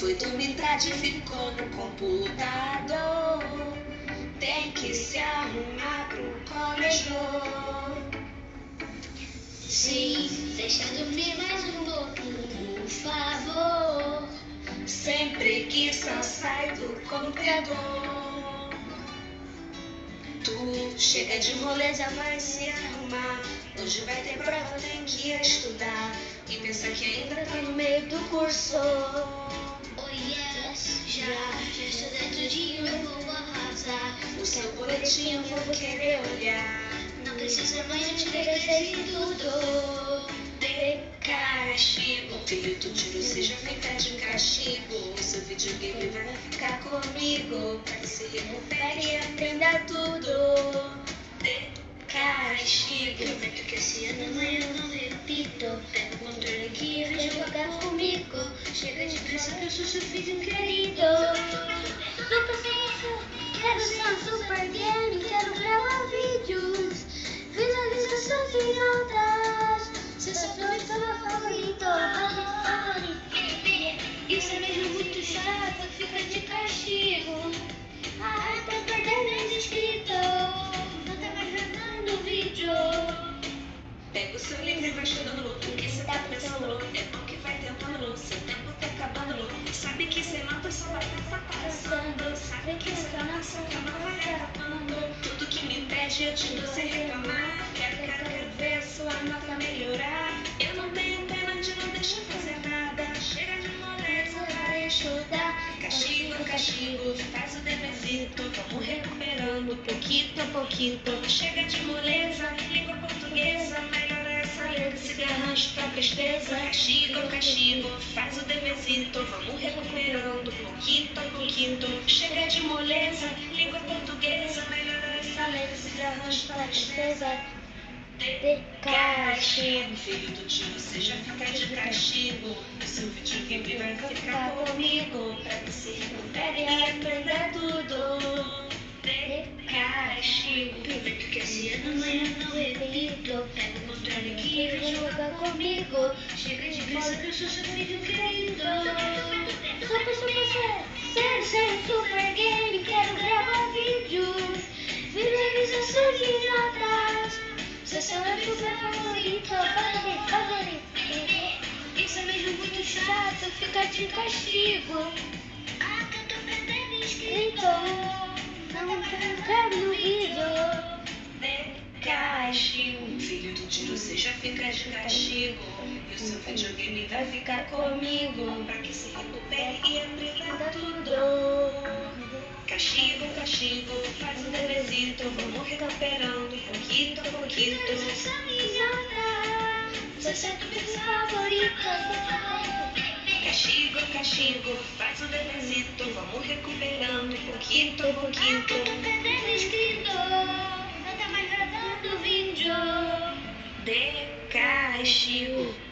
Foi dormir tarde, ficou no computador. Tem que se arrumar pro colégio. Sim, deixa dormir mais um pouquinho, por favor. Sempre que só sai do computador. Tu chega de moleza, vai se arrumar. Hoje vai ter prova, tem que estudar. E pensa que ainda tá no meio do curso. Oh yes, já estudei tudinho, eu vou arrasar. O seu boletim eu vou querer olhar. Não precisa mais eu te agradecer tudo. De castigo, filho, tu tiro, seja ficar de castigo. O seu videogame vai ficar comigo. Pra que se recupere e aprenda tudo. De castigo, prometo que esse ano amanhã eu não repito. Pega o controle aqui e vem jogar comigo. Chega de pressa que eu sou seu filho querido. Quero ser um super game, quero gravar vídeos, visualizações em altas. Ser seu favorito, Isso é mesmo muito chato, fica de castigo. Tá perdendo inscrito, não tá mais gravando vídeo. Pega o seu livro e vai estudando louco, porque cê tá pensando louco. É bom que vai tentando louco, seu tempo tá acabando louco. Sabe que cê nota só vai estar passando. Sabe que cê tá na sua cama vai derrapando. Tudo que me pede eu te dou sem reclamar. Quero ver a sua nota melhorar. Eu não tenho pena de não deixar fazer nada. Chega de moleza, vai estudar. Castigo, castigo, faz o deverzito. Vamos recuperando pouquinho a pouquinho. Chega de moleza, língua portuguesa. Melhora essa letra, se garrancho pra tristeza. Castigo, castigo, faz o deverzito. Vamos recuperando pouquinho a pouquinho. Chega de moleza, língua portuguesa. Melhora essa letra, se garrancho pra tristeza. De castigo, filho do tio, você já fica de castigo. O seu videogame vai ficar comigo. Pra que se recupere e aprenda tudo. De castigo, prometo que esse ano amanhã não repito. Pega o controle aqui e vem jogar comigo. Chega de pressa que eu sou seu filho querido. Ser super game, quero gravar vídeos, visualizações em notas. Ser seu super favorito, favorito. Isso é mesmo muito chato, fica de castigo. Que eu tô perdendo inscrito. Não quero no vídeo. De castigo, filho do tiro, você já fica de castigo. E o seu videogame vai ficar comigo. Pra que se recupere e aprenda tudo. Castigo, castigo, faz o deverzito. Vamos recuperando pouquinho a pouquinho. Seu super favorito. Castigo, castigo, faz o deverzito. Vamos recuperando pouquinho a pouquinho. Tô perdendo inscrito, não tá mais gravando vídeo. De castigo.